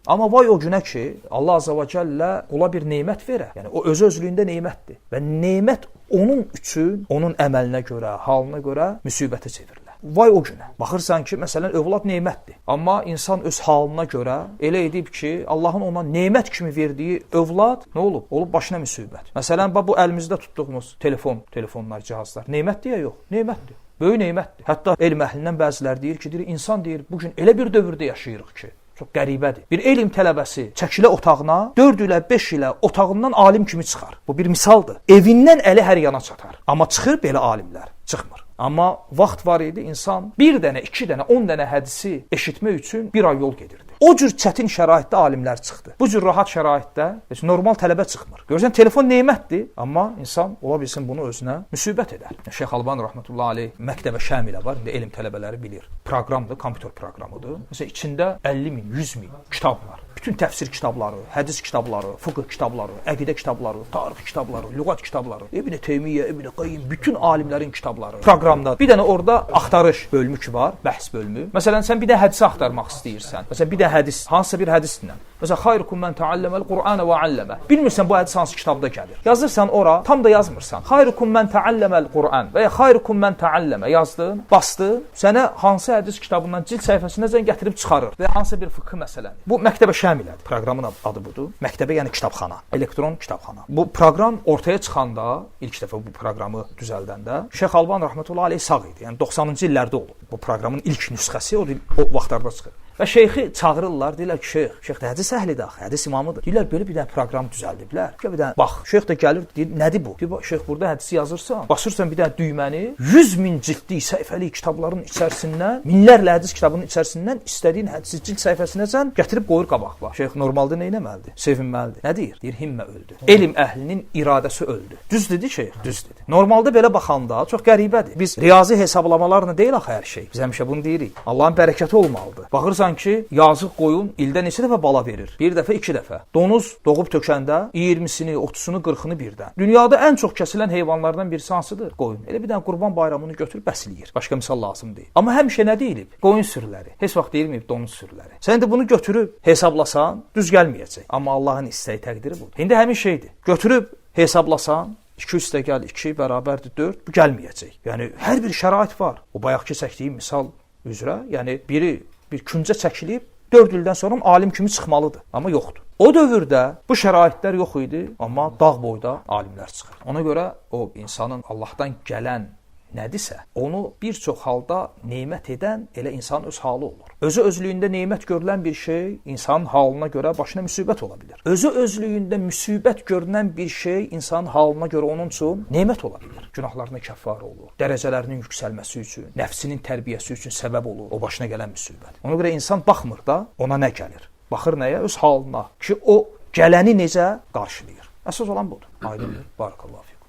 Amma vay o günə ki, Allah Azza və Cəllə ola bir nemət verə. Yəni o öz-özlüyündə nemətdir və nemət onun üçün, onun əməlinə görə, halına görə müsibətə çevrilir. Vay o günə. Baxırsan ki, məsələn, övlad nemətdir. Amma insan öz halına görə elə edib ki, Allahın ona nemət kimi verdiyi övlad nə olub? Olub başına müsibət. Məsələn, bu əlimizdə tutduğumuz telefonlar, cihazlar nemətdir ya yox? Nemətdir. Böyük nemətdir. Hətta elm əhlindən bəziləri deyir ki, insan deyir, bugün elə bir dövrdə yaşayırıq ki, çox qəribədir. Bir elm tələbəsi çəkilə otağına 4 ilə 5 ilə otağından alim kimi çıxar. Bu bir misaldır. Evindən əli hər yana çatar. Amma çıxır belə alimlər, çıxmır. Amma vaxt var idi, insan 1 dənə, 2 dənə, 10 dənə hədisi eşitmək üçün 1 ay yol gedirdi. O cür çətin şəraitdə alimlər çıxdı. Bu cür rahat şəraitdə heç normal tələbə çıxmır. Görürsən, telefon nemətdir, amma insan ola bilsin bunu özünə müsibət edər. Şeyx Albani rəhmətullahi aleyh Məktəbə Şamilə var, indi elm tələbələri bilir. Proqramdır, kompüter proqramıdır. Məsələn, içində 50 min, 100 min kitab var. Bütün təfsir kitabları, hədis kitabları, fıqh kitabları, əqidə kitabları, tarix kitabları, lüğət kitabları, İbn Teymiyyə, İbn Qayyim, bütün alimlərin kitabları proqramda. Bir dənə orada axtarış bölümü ki var, bəhs bölümü. Məsələn, sən bir də hədisi axtarmaq istəyirsən. Məsələn, bir də hədis, hansısa bir hədislə. Məsələn, xayrukum mən təalləməl Qur'anə və alləmə. Bilmirsən bu hədis hansı kitabda gəlir. Yazırsan ora, tam da yazmırsan. Xayrukum mən təalləməl Qur'an və ya xayrukum mən təalləmə yazdın, bastın, sənə hansı hədis kitabından cild səhifəsindən gətirib çıxarır və hansı bir fıqh məsələni. Bu Məktəbə Şamilədir. Proqramın adı budur. Məktəbə yəni kitabxana, elektron kitabxana. Bu proqram ortaya çıxanda, ilk dəfə bu proqramı düzəldəndə Şeyx Albani rəhmətullahi aleyh sağ idi. Yəni 90-cı illərdə olub. Bu proqramın ilk nüsxəsi o vaxtlarda çıxır. Və şeyxi çağırırlar, deyirlər ki, şeyx də hədis əhlidir axı, hədis imamıdır. Deyirlər, belə bir dənə proqram düzəldiblər. Bir dənə bax, şeyx də gəlir, deyir, nədir bu? Deyir, şeyx burada hədisi yazırsan, basırsan bir dənə düyməni, 100 min cildli səhifəli kitabların içərisindən, minlərlə hədis kitabının içərisindən istədiyin hədisi cild səhifəsinəcən gətirib qoyur qabaqla. Şeyx normalda nə etməlidir? Sevinməlidir. Nə deyir? Deyir, himmə öldü. Elm əhlinin iradəsi öldü. Düz dedi şeyx, düz dedi. Normalda belə baxanda çox qəribədir. Biz riyazi hesablamalarla deyil axı hər şey. Biz həmişə bunu deyirik. Allahın bərəkəti olmalıdır. Baxırsan ki, yazıq qoyun ildə neçə dəfə bala verir? Bir dəfə, 2 dəfə. Donuz doğub tökəndə 20-sini, 30-sunu, 40-ını birdən. Dünyada ən çox kəsilən heyvanlardan birisi hansıdır? Qoyun. Elə bir dənə Qurban bayramını götürüb bəsləyir. Başqa misal lazım deyil. Amma həmişə nə deyilib? Qoyun sürüləri. Heç vaxt deyilməyib donuz sürüləri. Sən də bunu götürüb hesablasan, düz gəlməyəcək. Amma Allahın istəyi təqdiri budur. İndi həmin şeydir. Götürüb hesablasan, 2 üstə gəl 2 bərabərdir 4, bu gəlməyəcək. Yəni hər bir şərait var. O bayaqki çəkdiyim misal üzrə, yəni biri bir küncə çəkilib 4 ildən sonra alim kimi çıxmalıdır. Amma yoxdur. O dövrdə bu şəraitlər yox idi, amma dağ boyda alimlər çıxır. Ona görə o insanın Allahdan gələn nədirsə, onu bir çox halda nemət edən elə insan öz halı olur. Özü özlüyündə nemət görülən bir şey insanın halına görə başına müsibət ola bilər. Özü özlüyündə müsibət görünən bir şey insanın halına görə onun üçün nemət ola bilər. Günahlarına kəffarə olur, dərəcələrinin yüksəlməsi üçün, nəfsinin tərbiyəsi üçün səbəb olur o başına gələn müsibət. Ona görə insan baxmır da ona nə gəlir. Baxır nəyə? Öz halına ki, o gələni necə qarşılayır. Əsas olan budur. Aydındır. Barakallahu fik.